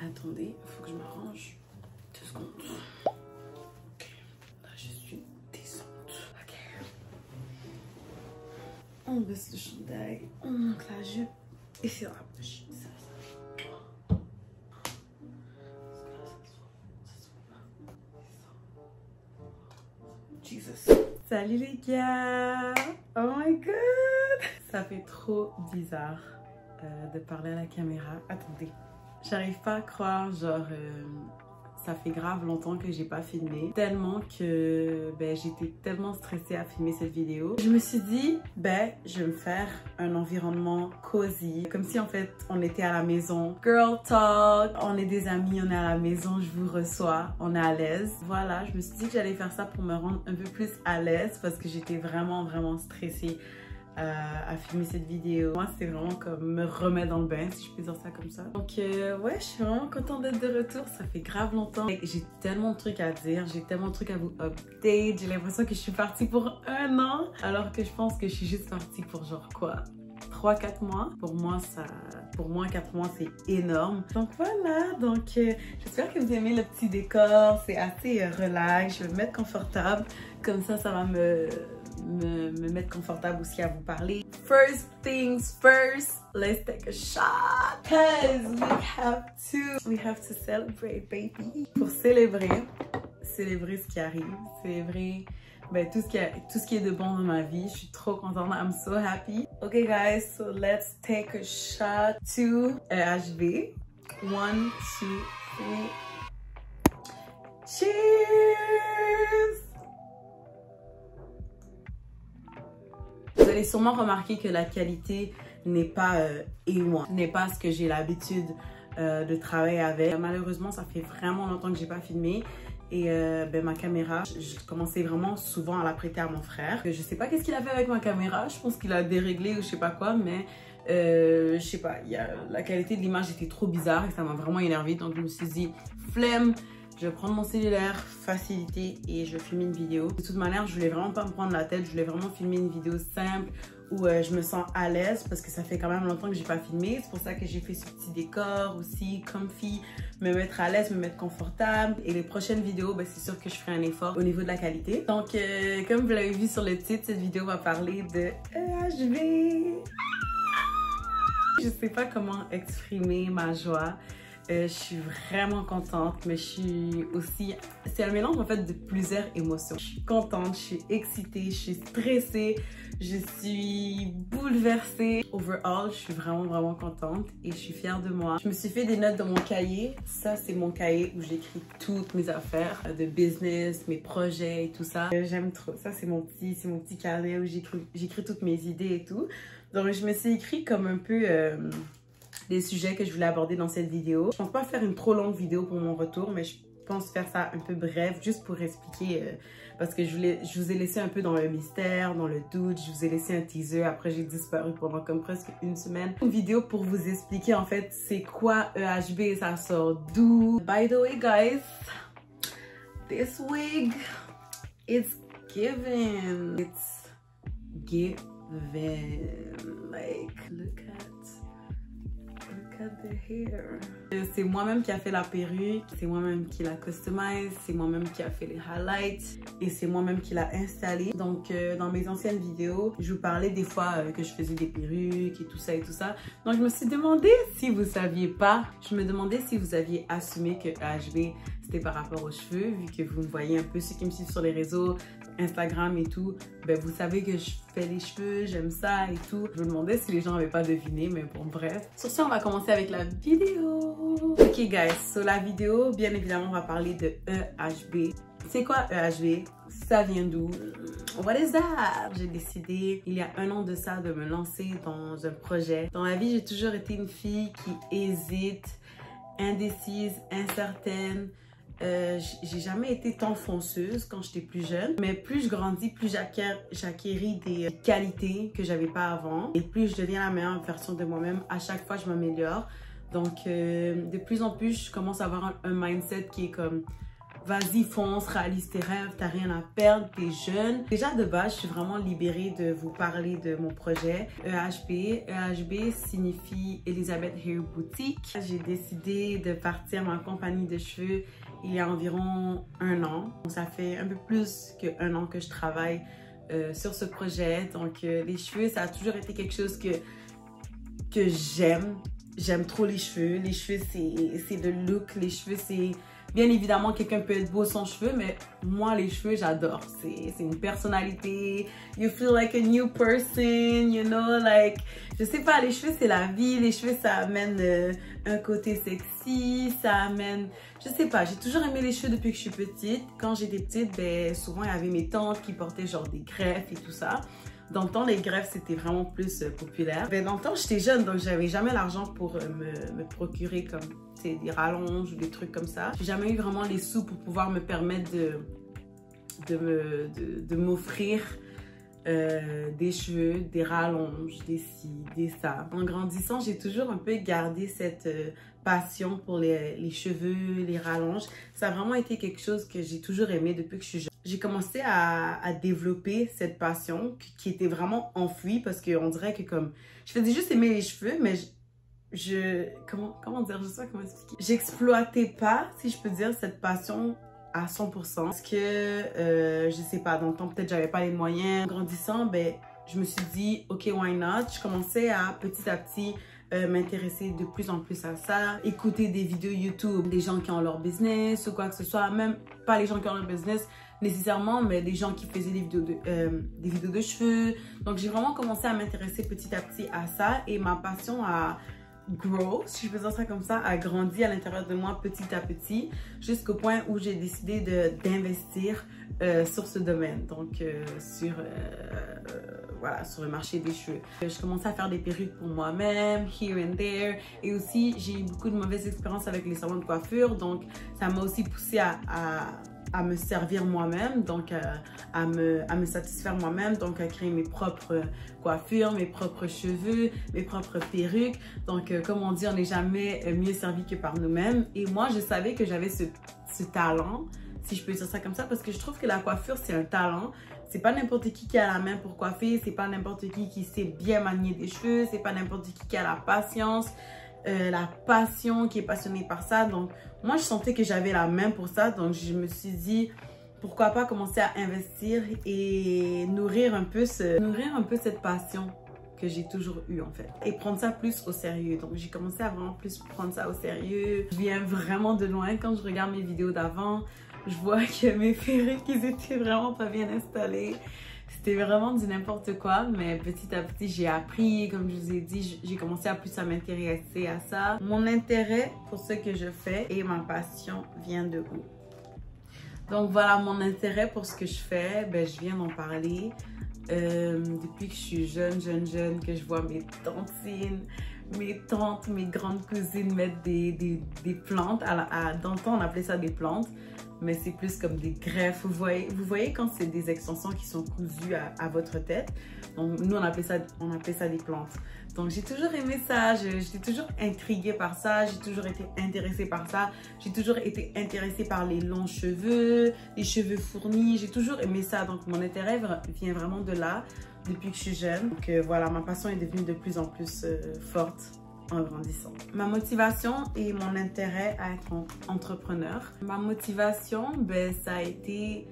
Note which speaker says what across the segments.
Speaker 1: Attendez, il faut que je m'arrange. 2 secondes. Ok, là je suis descente. Ok. On baisse le chandail, on monte la jupe et c'est la poche. Jesus. Salut les gars! Oh my god! Ça fait trop bizarre de parler à la caméra. Attendez, j'arrive pas à croire, genre ça fait grave longtemps que j'ai pas filmé, tellement que j'étais tellement stressée à filmer cette vidéo. Je me suis dit je vais me faire un environnement cosy, comme si en fait on était à la maison. Girl talk, on est des amis, on est à la maison, je vous reçois, on est à l'aise. Voilà, je me suis dit que j'allais faire ça pour me rendre un peu plus à l'aise parce que j'étais vraiment stressée à filmer cette vidéo. Moi, c'est vraiment comme me remettre dans le bain, si je peux dire ça comme ça. Donc ouais, je suis vraiment contente d'être de retour. Ça fait grave longtemps. J'ai tellement de trucs à dire, j'ai tellement de trucs à vous update. J'ai l'impression que je suis partie pour 1 an, alors que je pense que je suis juste partie pour genre quoi, 3-4 mois. Pour moi 4 mois c'est énorme. Donc voilà, donc j'espère que vous aimez le petit décor. C'est assez relax, je vais me mettre confortable. Comme ça va me mettre confortable aussi à vous parler. First things first, let's take a shot because we have to celebrate, baby. Pour célébrer ce qui arrive, célébrer tout ce qui est de bon dans ma vie. Je suis trop contente, I'm so happy. Okay guys, so let's take a shot to EHB. 1, 2, 3. Cheers! Vous allez sûrement remarquer que la qualité n'est pas n'est pas ce que j'ai l'habitude de travailler avec. Malheureusement, ça fait vraiment longtemps que j'ai pas filmé et ma caméra, je commençais vraiment souvent à la prêter à mon frère. Je sais pas qu'est-ce qu'il a fait avec ma caméra, je pense qu'il a déréglé ou je sais pas quoi, mais je sais pas, la qualité de l'image était trop bizarre et ça m'a vraiment énervée. Donc je me suis dit, flemme, je vais prendre mon cellulaire, facilité, et je vais filmer une vidéo. De toute manière, je voulais vraiment pas me prendre la tête, je voulais vraiment filmer une vidéo simple où je me sens à l'aise parce que ça fait quand même longtemps que j'ai pas filmé. C'est pour ça que j'ai fait ce petit décor aussi, comfy, me mettre à l'aise, me mettre confortable. Et les prochaines vidéos, c'est sûr que je ferai un effort au niveau de la qualité. Donc, comme vous l'avez vu sur le titre, cette vidéo va parler de EHB. Je sais pas comment exprimer ma joie. Je suis vraiment contente, mais je suis aussi... C'est un mélange en fait de plusieurs émotions. Je suis contente, je suis excitée, je suis stressée, je suis bouleversée. Overall, je suis vraiment contente et je suis fière de moi. Je me suis fait des notes dans mon cahier. Ça, c'est mon cahier où j'écris toutes mes affaires de business, mes projets et tout ça. J'aime trop. Ça, c'est mon petit carnet où j'écris toutes mes idées et tout. Donc, je me suis écrit comme un peu... des sujets que je voulais aborder dans cette vidéo. Je pense pas faire une trop longue vidéo pour mon retour, mais je pense faire ça un peu bref, juste pour expliquer, parce que je vous ai laissé un peu dans le mystère, dans le doute, je vous ai laissé un teaser, après j'ai disparu pendant comme presque 1 semaine. Une vidéo pour vous expliquer en fait c'est quoi EHB, ça sort d'où. By the way guys, this wig, it's given. It's given. Like, look at the hair. C'est moi-même qui a fait la perruque, c'est moi-même qui l'a customise, c'est moi-même qui a fait les highlights et c'est moi-même qui l'a installé. Donc dans mes anciennes vidéos, je vous parlais des fois que je faisais des perruques et tout ça. Donc je me suis demandé si vous saviez pas, je me demandais si vous aviez assumé que EHB c'était par rapport aux cheveux, vu que vous me voyez un peu, ceux qui me suivent sur les réseaux, Instagram et tout, vous savez que je fais les cheveux, j'aime ça et tout. Je me demandais si les gens n'avaient pas deviné, mais bon, bref. Sur ce, on va commencer avec la vidéo. Ok guys, sur la vidéo, bien évidemment, on va parler de EHB. C'est quoi EHB? Ça vient d'où? What is that? J'ai décidé, il y a 1 an de ça, de me lancer dans un projet. Dans la vie, j'ai toujours été une fille qui hésite, indécise, incertaine. J'ai jamais été tant fonceuse quand j'étais plus jeune, mais plus je grandis, plus j'acquéris des qualités que j'avais pas avant et plus je deviens la meilleure version de moi-même. À chaque fois, je m'améliore. Donc, de plus en plus, je commence à avoir un mindset qui est comme vas-y, fonce, réalise tes rêves, t'as rien à perdre, t'es jeune. Déjà de base, je suis vraiment libérée de vous parler de mon projet EHB. EHB signifie Elizabeth Hair Boutique. J'ai décidé de partir ma compagnie de cheveux il y a environ 1 an. Donc, ça fait un peu plus que 1 an que je travaille sur ce projet. Donc les cheveux, ça a toujours été quelque chose que j'aime. J'aime trop les cheveux. Les cheveux, c'est le look. Les cheveux, c'est... Bien évidemment, quelqu'un peut être beau sans cheveux, mais moi, les cheveux, j'adore. C'est une personnalité. You feel like a new person, you know, like... Je sais pas, les cheveux, c'est la vie. Les cheveux, ça amène un côté sexy. Ça amène... Je sais pas, j'ai toujours aimé les cheveux depuis que je suis petite. Quand j'étais petite, ben, souvent, il y avait mes tantes qui portaient genre des greffes et tout ça. Dans le temps, les greffes, c'était vraiment plus populaire. Ben, dans le temps, j'étais jeune, donc j'avais jamais l'argent pour me procurer comme des rallonges ou des trucs comme ça. J'ai jamais eu vraiment les sous pour pouvoir me permettre de m'offrir des cheveux, des rallonges, des ci, des ça. En grandissant, j'ai toujours un peu gardé cette passion pour les cheveux, les rallonges. Ça a vraiment été quelque chose que j'ai toujours aimé depuis que je suis jeune. J'ai commencé à développer cette passion qui était vraiment enfouie parce qu'on dirait que comme... Je faisais juste aimer les cheveux, mais comment dire, je sais pas comment expliquer. J'exploitais pas, si je peux dire, cette passion à 100%. Parce que, je sais pas, dans le temps, peut-être j'avais pas les moyens. En grandissant, ben, je me suis dit, ok, why not? Je commençais à petit m'intéresser de plus en plus à ça, écouter des vidéos YouTube, des gens qui ont leur business ou quoi que ce soit, même pas les gens qui ont leur business nécessairement, mais des gens qui faisaient des vidéos de cheveux. Donc j'ai vraiment commencé à m'intéresser petit à petit à ça et ma passion a grow, si je peux dire ça comme ça, a grandi à l'intérieur de moi petit à petit jusqu'au point où j'ai décidé d'investir sur ce domaine, donc voilà, sur le marché des cheveux. Je commençais à faire des perruques pour moi-même, here and there, et aussi j'ai eu beaucoup de mauvaises expériences avec les salons de coiffure, donc ça m'a aussi poussé à me servir moi-même, donc à me satisfaire moi-même, donc à créer mes propres coiffures, mes propres cheveux, mes propres perruques. Donc comme on dit, on n'est jamais mieux servi que par nous-mêmes. Et moi, je savais que j'avais ce talent, si je peux dire ça comme ça, parce que je trouve que la coiffure, c'est un talent. C'est pas n'importe qui a la main pour coiffer, c'est pas n'importe qui sait bien manier des cheveux, c'est pas n'importe qui a la patience, la passion, qui est passionné par ça. Donc moi je sentais que j'avais la main pour ça, donc je me suis dit pourquoi pas commencer à investir et nourrir un peu cette passion que j'ai toujours eue en fait, et prendre ça plus au sérieux. Donc j'ai commencé à vraiment plus prendre ça au sérieux. Je viens vraiment de loin. Quand je regarde mes vidéos d'avant, je vois que mes perruques, ils étaient vraiment pas bien installées. C'était vraiment du n'importe quoi, mais petit à petit, j'ai appris, comme je vous ai dit, j'ai commencé à plus à m'intéresser à ça. Mon intérêt pour ce que je fais et ma passion vient de où? Donc voilà, mon intérêt pour ce que je fais, ben, je viens d'en parler. Depuis que je suis jeune, que je vois mes tantines, mes tantes, mes grandes cousines mettre des plantes. Dans le temps, on appelait ça des plantes, mais c'est plus comme des greffes. Vous voyez quand c'est des extensions qui sont cousues à votre tête. Donc nous, on appelait ça des plantes. Donc j'ai toujours aimé ça, j'étais toujours intriguée par ça, j'ai toujours été intéressée par ça. J'ai toujours été intéressée par les longs cheveux, les cheveux fournis, j'ai toujours aimé ça. Donc mon intérêt vient vraiment de là, depuis que je suis jeune. Donc voilà, ma passion est devenue de plus en plus forte en grandissant. Ma motivation et mon intérêt à être entrepreneur. Ma motivation, ben, ça a été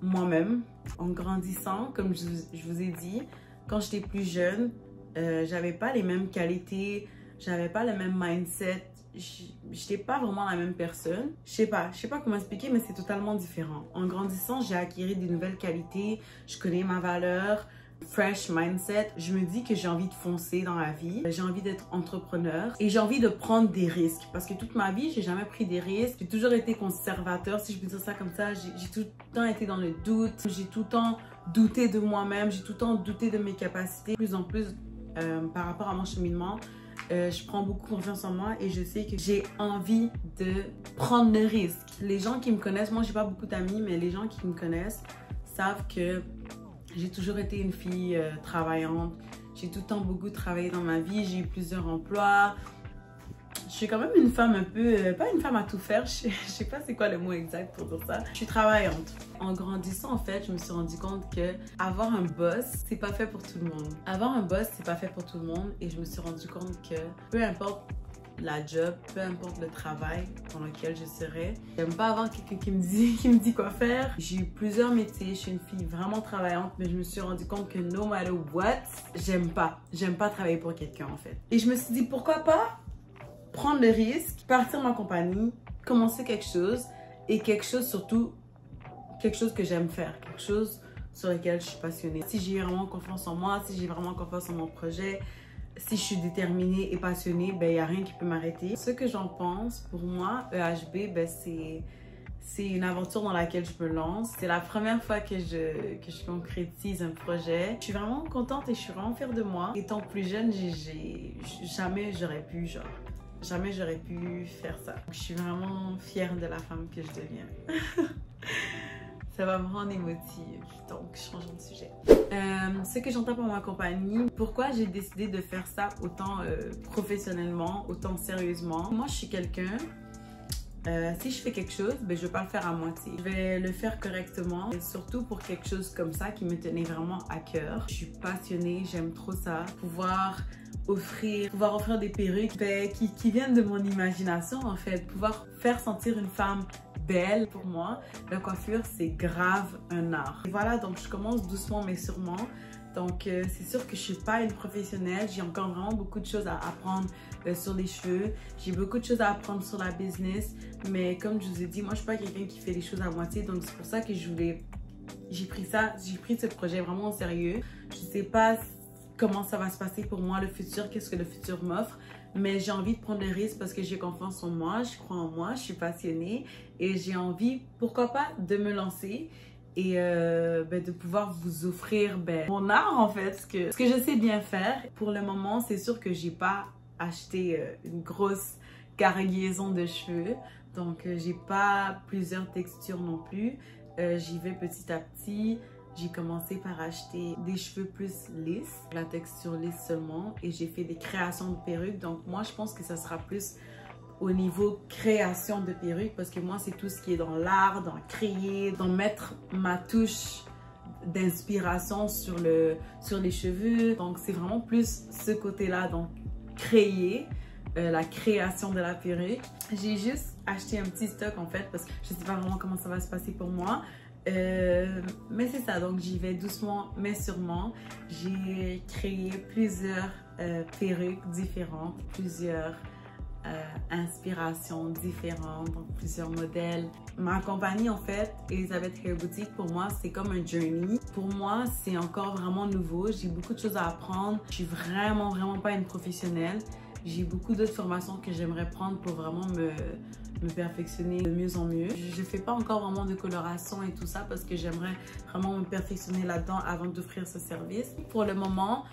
Speaker 1: moi-même. En grandissant, comme je vous ai dit, quand j'étais plus jeune, j'avais pas les mêmes qualités, j'avais pas le même mindset, j'étais pas vraiment la même personne. Je sais pas comment expliquer, mais c'est totalement différent. En grandissant, j'ai acquis des nouvelles qualités, je connais ma valeur, fresh mindset. Je me dis que j'ai envie de foncer dans la vie, j'ai envie d'être entrepreneur et j'ai envie de prendre des risques parce que toute ma vie, j'ai jamais pris des risques. J'ai toujours été conservateur, si je peux dire ça comme ça. J'ai tout le temps été dans le doute, j'ai tout le temps douté de moi-même, j'ai tout le temps douté de mes capacités. De plus en plus, par rapport à mon cheminement, je prends beaucoup confiance en moi et je sais que j'ai envie de prendre le risque. Les gens qui me connaissent, moi j'ai pas beaucoup d'amis, mais les gens qui me connaissent savent que j'ai toujours été une fille travaillante. J'ai tout le temps beaucoup travaillé dans ma vie, j'ai eu plusieurs emplois. Je suis quand même une femme un peu, pas une femme à tout faire, je sais pas c'est quoi le mot exact pour dire ça. Je suis travaillante. En grandissant en fait, je me suis rendu compte que avoir un boss, c'est pas fait pour tout le monde. Avoir un boss, c'est pas fait pour tout le monde et je me suis rendu compte que peu importe la job, peu importe le travail dans lequel je serai, j'aime pas avoir quelqu'un qui me dit quoi faire. J'ai eu plusieurs métiers, je suis une fille vraiment travaillante, mais je me suis rendu compte que no matter what, j'aime pas travailler pour quelqu'un en fait. Et je me suis dit pourquoi pas prendre le risque, partir ma compagnie, commencer quelque chose et quelque chose surtout, quelque chose que j'aime faire, quelque chose sur lequel je suis passionnée. Si j'ai vraiment confiance en moi, si j'ai vraiment confiance en mon projet, si je suis déterminée et passionnée, ben il n'y a rien qui peut m'arrêter. Ce que j'en pense, pour moi, EHB, ben c'est une aventure dans laquelle je me lance. C'est la première fois que je concrétise un projet. Je suis vraiment contente et je suis vraiment fière de moi. Étant plus jeune, jamais j'aurais pu, jamais j'aurais pu faire ça. Je suis vraiment fière de la femme que je deviens. Ça va me rendre émotive, donc changeons de sujet. Ce que j'entends pour ma compagnie, pourquoi j'ai décidé de faire ça autant professionnellement, autant sérieusement. Moi, je suis quelqu'un, si je fais quelque chose, ben, je ne vais pas le faire à moitié. Je vais le faire correctement, et surtout pour quelque chose comme ça qui me tenait vraiment à cœur. Je suis passionnée, j'aime trop ça. Pouvoir offrir des perruques ben, qui viennent de mon imagination en fait. Pouvoir faire sentir une femme belle, pour moi, la coiffure c'est grave un art. Et voilà, donc je commence doucement mais sûrement. Donc c'est sûr que je suis pas une professionnelle, j'ai encore vraiment beaucoup de choses à apprendre sur les cheveux. J'ai beaucoup de choses à apprendre sur la business, mais comme je vous ai dit, moi je suis pas quelqu'un qui fait les choses à moitié, donc c'est pour ça que j'ai pris ce projet vraiment au sérieux. Je sais pas comment ça va se passer pour moi, le futur, qu'est-ce que le futur m'offre. Mais j'ai envie de prendre le risque parce que j'ai confiance en moi, je crois en moi, je suis passionnée et j'ai envie, pourquoi pas, de me lancer et ben, de pouvoir vous offrir ben, mon art en fait, ce que je sais bien faire. Pour le moment, c'est sûr que j'ai pas acheté une grosse cargaison de cheveux, donc j'ai pas plusieurs textures non plus. J'y vais petit à petit. J'ai commencé par acheter des cheveux plus lisses, la texture lisse seulement, et j'ai fait des créations de perruques. Donc moi, je pense que ça sera plus au niveau création de perruques parce que moi, c'est tout ce qui est dans l'art, dans créer, dans mettre ma touche d'inspiration sur les cheveux. Donc c'est vraiment plus ce côté-là, donc créer. La création de la perruque. J'ai juste acheté un petit stock en fait parce que je sais pas vraiment comment ça va se passer pour moi. Mais c'est ça, donc j'y vais doucement mais sûrement. J'ai créé plusieurs perruques différentes, plusieurs inspirations différentes, donc plusieurs modèles. Ma compagnie en fait, Elizabeth Hair Boutique, pour moi c'est comme un journey. Pour moi c'est encore vraiment nouveau, j'ai beaucoup de choses à apprendre. Je suis vraiment pas une professionnelle. J'ai beaucoup d'autres formations que j'aimerais prendre pour vraiment me perfectionner de mieux en mieux. Je ne fais pas encore vraiment de coloration et tout ça parce que j'aimerais vraiment me perfectionner là-dedans avant d'offrir ce service. Pour le moment,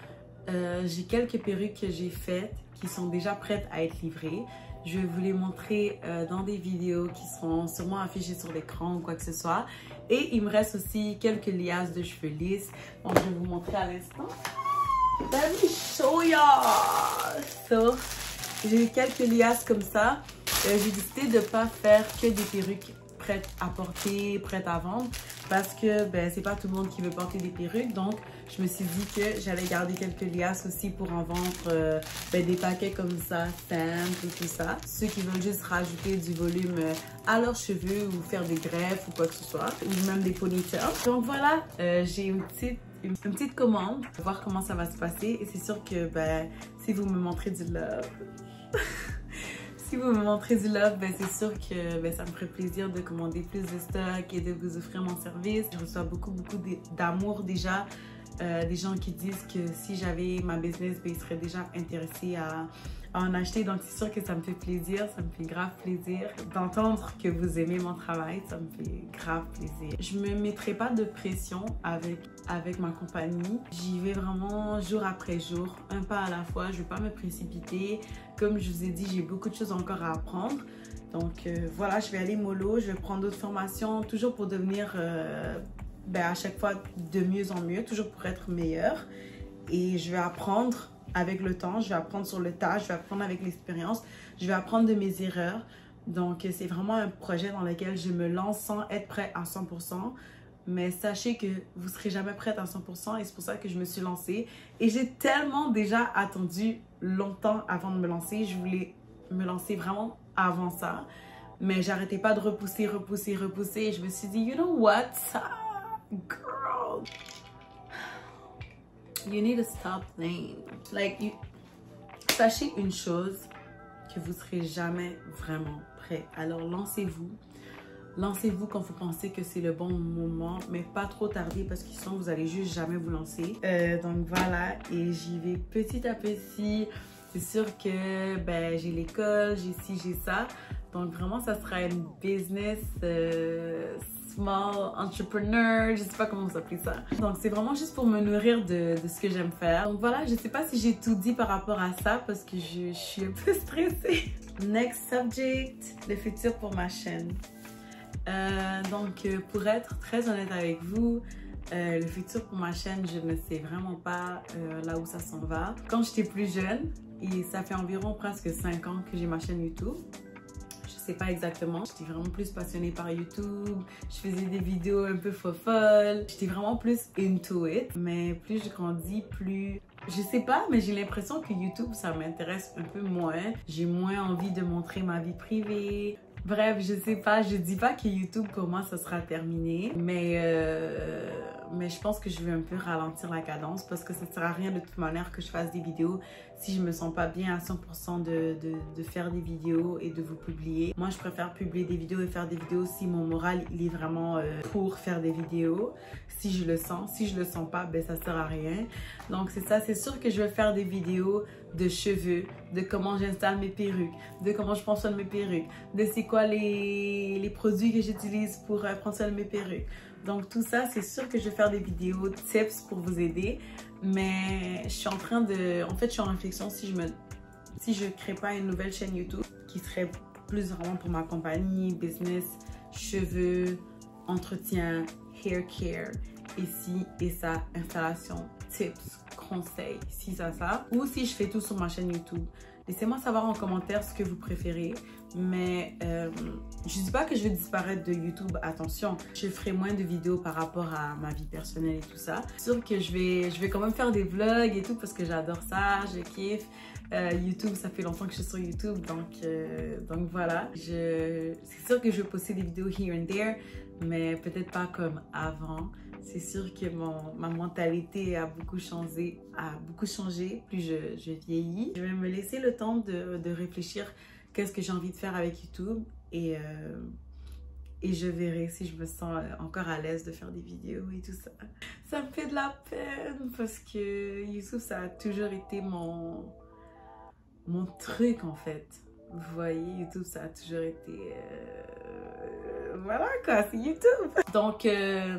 Speaker 1: j'ai quelques perruques que j'ai faites qui sont déjà prêtes à être livrées. Je vais vous les montrer dans des vidéos qui seront sûrement affichées sur l'écran ou quoi que ce soit. Et il me reste aussi quelques liasses de cheveux lisses. Donc, je vais vous montrer à l'instant. Let me show y'all! So, j'ai quelques liasses comme ça. J'ai décidé de ne pas faire que des perruques prêtes à porter, prêtes à vendre parce que ben, c'est pas tout le monde qui veut porter des perruques. Donc, je me suis dit que j'allais garder quelques liasses aussi pour en vendre ben, des paquets comme ça, simples et tout ça. Ceux qui veulent juste rajouter du volume à leurs cheveux ou faire des greffes ou quoi que ce soit, ou même des ponytails. Donc voilà, j'ai une petite commande pour voir comment ça va se passer et c'est sûr que ben, si vous me montrez du love si vous me montrez du love, ben, c'est sûr que ben, ça me ferait plaisir de commander plus de stock et de vous offrir mon service. Je reçois beaucoup d'amour déjà, des gens qui disent que si j'avais ma business, ben, ils seraient déjà intéressés à en acheter. Donc c'est sûr que ça me fait plaisir, ça me fait grave plaisir d'entendre que vous aimez mon travail, ça me fait grave plaisir. Je me mettrai pas de pression avec ma compagnie. J'y vais vraiment jour après jour, un pas à la fois. Je vais pas me précipiter. Comme je vous ai dit, j'ai beaucoup de choses encore à apprendre. Donc voilà, je vais aller mollo, je vais prendre d'autres formations, toujours pour devenir ben, à chaque fois de mieux en mieux, toujours pour être meilleure. Et je vais apprendre avec le temps, je vais apprendre sur le tas, je vais apprendre avec l'expérience, je vais apprendre de mes erreurs. Donc, c'est vraiment un projet dans lequel je me lance sans être prête à 100%. Mais sachez que vous ne serez jamais prête à 100% et c'est pour ça que je me suis lancée. Et j'ai tellement déjà attendu longtemps avant de me lancer. Je voulais me lancer vraiment avant ça. Mais j'arrêtais pas de repousser. Et je me suis dit, you know what? Girl, you need to stop playing. Like, sachez une chose, que vous ne serez jamais vraiment prêt. Alors, lancez-vous. Lancez-vous quand vous pensez que c'est le bon moment, mais pas trop tarder parce que sinon, vous allez juste jamais vous lancer. Donc, voilà. Et j'y vais petit à petit. C'est sûr que ben, j'ai l'école, j'ai ci, j'ai ça. Donc, vraiment, ça sera une business small entrepreneur. Je sais pas comment vous appelez ça. Donc, c'est vraiment juste pour me nourrir de ce que j'aime faire. Donc, voilà. Je sais pas si j'ai tout dit par rapport à ça parce que je suis un peu stressée. Next subject, le futur pour ma chaîne. Donc, pour être très honnête avec vous, le futur pour ma chaîne, je ne sais vraiment pas là où ça s'en va. Quand j'étais plus jeune, et ça fait environ presque 5 ans que j'ai ma chaîne YouTube, je sais pas exactement, j'étais vraiment plus passionnée par YouTube, je faisais des vidéos un peu folles, j'étais vraiment plus into it, mais plus je grandis, plus... Je sais pas, mais j'ai l'impression que YouTube, ça m'intéresse un peu moins. J'ai moins envie de montrer ma vie privée. Bref, je sais pas, je dis pas que YouTube pour moi ça sera terminé, mais je pense que je vais un peu ralentir la cadence parce que ça sert à rien de toute manière que je fasse des vidéos si je me sens pas bien à 100% de faire des vidéos et de vous publier. Moi, je préfère publier des vidéos et faire des vidéos si mon moral il est vraiment pour faire des vidéos. Si je le sens pas, ben ça sert à rien. Donc c'est ça, c'est sûr que je vais faire des vidéos de cheveux, de comment j'installe mes perruques, de comment je prends soin de mes perruques, de c'est quoi les produits que j'utilise pour prendre soin de mes perruques. Donc tout ça, c'est sûr que je vais faire des vidéos tips pour vous aider. Mais je suis en train de... En fait, je suis en réflexion si je crée pas une nouvelle chaîne YouTube qui serait plus vraiment pour ma compagnie, business, cheveux, entretien, hair care, et ci et ça, installation, tips, conseils, si ça. Ou si je fais tout sur ma chaîne YouTube. Laissez-moi savoir en commentaire ce que vous préférez. Mais je dis pas que je vais disparaître de YouTube, attention. Je ferai moins de vidéos par rapport à ma vie personnelle et tout ça. C'est sûr que je vais quand même faire des vlogs et tout parce que j'adore ça, je kiffe. YouTube, ça fait longtemps que je suis sur YouTube, donc voilà. C'est sûr que je vais poster des vidéos here and there, mais peut-être pas comme avant. C'est sûr que ma mentalité a beaucoup changé, plus je vieillis. Je vais me laisser le temps de réfléchir qu'est-ce que j'ai envie de faire avec YouTube et je verrai si je me sens encore à l'aise de faire des vidéos et tout ça. Ça me fait de la peine parce que YouTube, ça a toujours été mon truc en fait. Vous voyez, YouTube, ça a toujours été... voilà quoi, c'est YouTube. Donc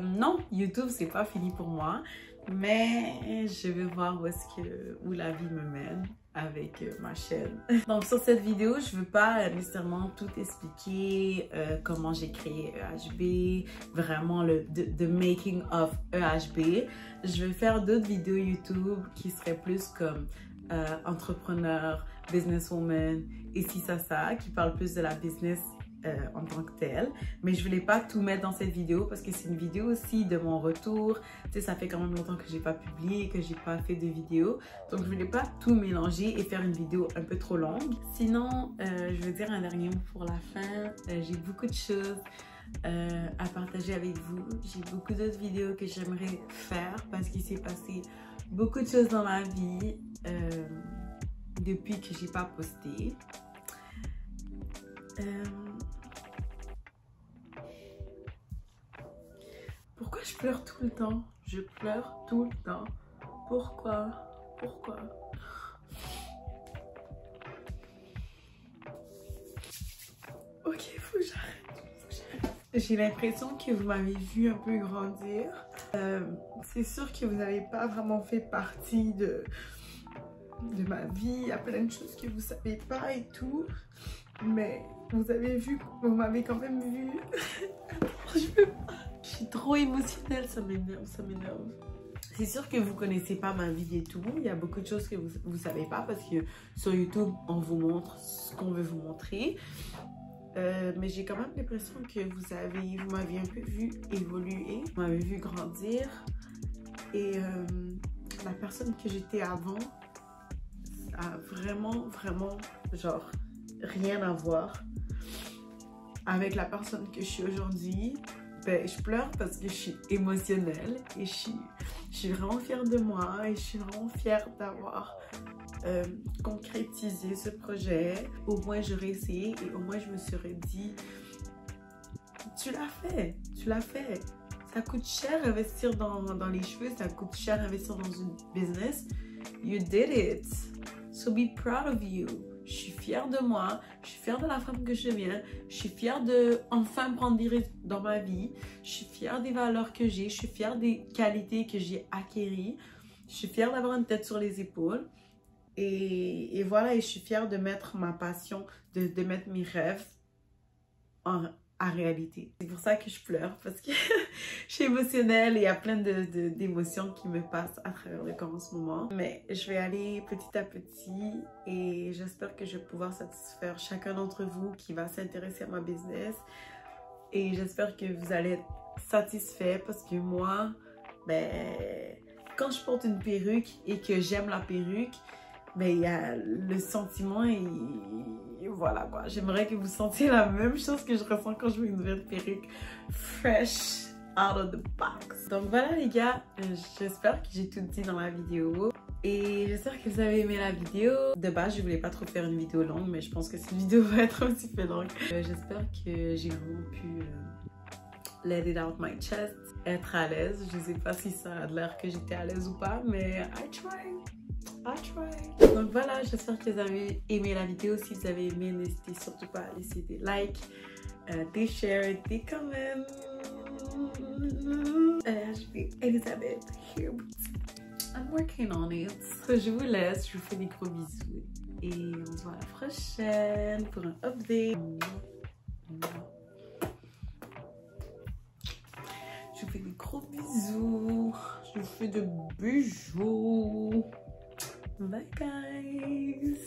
Speaker 1: non, YouTube, c'est pas fini pour moi. Mais je vais voir où la vie me mène avec ma chaîne. Donc sur cette vidéo, je veux pas nécessairement tout expliquer, comment j'ai créé EHB, vraiment the making of EHB. Je vais faire d'autres vidéos YouTube qui seraient plus comme entrepreneur, businesswoman et si ça, qui parlent plus de la business en tant que telle. Mais je voulais pas tout mettre dans cette vidéo parce que c'est une vidéo aussi de mon retour. Tu sais, ça fait quand même longtemps que j'ai pas publié, que j'ai pas fait de vidéo. Donc je voulais pas tout mélanger et faire une vidéo un peu trop longue. Sinon, je veux dire un dernier mot pour la fin. J'ai beaucoup de choses à partager avec vous. J'ai beaucoup d'autres vidéos que j'aimerais faire parce qu'il s'est passé beaucoup de choses dans ma vie depuis que j'ai pas posté. Pourquoi je pleure tout le temps? Je pleure tout le temps. Pourquoi? Ok, faut que j'arrête. J'ai l'impression que vous m'avez vu un peu grandir. C'est sûr que vous n'avez pas vraiment fait partie de ma vie. Il y a plein de choses que vous savez pas et tout. Mais vous avez vu, vous m'avez quand même vu. Je peux pas. Je suis trop émotionnelle, ça m'énerve. C'est sûr que vous connaissez pas ma vie et tout. Il y a beaucoup de choses que vous savez pas parce que sur YouTube, on vous montre ce qu'on veut vous montrer. Mais j'ai quand même l'impression que vous m'avez un peu vu évoluer, vous m'avez vu grandir. Et la personne que j'étais avant a vraiment, genre, rien à voir avec la personne que je suis aujourd'hui. Ben, je pleure parce que je suis émotionnelle et je suis vraiment fière de moi et je suis vraiment fière d'avoir concrétisé ce projet. Au moins j'aurais essayé et au moins je me serais dit, tu l'as fait. Ça coûte cher investir dans les cheveux, ça coûte cher investir dans une business. You did it. So be proud of you. Je suis fière de moi, je suis fière de la femme que je deviens, je suis fière de enfin prendre des risques dans ma vie, je suis fière des valeurs que j'ai, je suis fière des qualités que j'ai acquises, je suis fière d'avoir une tête sur les épaules et voilà, et je suis fière de mettre ma passion, de mettre mes rêves à réalité. C'est pour ça que je pleure parce que je suis émotionnelle et il y a plein d'émotions qui me passent à travers le corps en ce moment. Mais je vais aller petit à petit et j'espère que je vais pouvoir satisfaire chacun d'entre vous qui va s'intéresser à ma business. Et j'espère que vous allez être satisfaits parce que moi, ben, quand je porte une perruque et que j'aime la perruque, mais il y a le sentiment et voilà quoi. J'aimerais que vous sentiez la même chose que je ressens quand je mets une nouvelle perruque fresh out of the box. Donc voilà les gars, j'espère que j'ai tout dit dans la vidéo. Et j'espère que vous avez aimé la vidéo. De base, je voulais pas trop faire une vidéo longue, mais je pense que cette vidéo va être un petit peu longue. J'espère que j'ai vraiment pu let it out my chest, être à l'aise. Je sais pas si ça a l'air que j'étais à l'aise ou pas, mais I tried. Donc voilà, j'espère que vous avez aimé la vidéo. Si vous avez aimé, n'hésitez surtout pas à laisser des likes, des shares, des comments. Je suis Elisabeth here. I'm working on it. Je vous laisse, je vous fais des gros bisous. Et on se voit à la prochaine pour un update. Je vous fais des gros bisous. Je vous fais de bisous. Bye guys.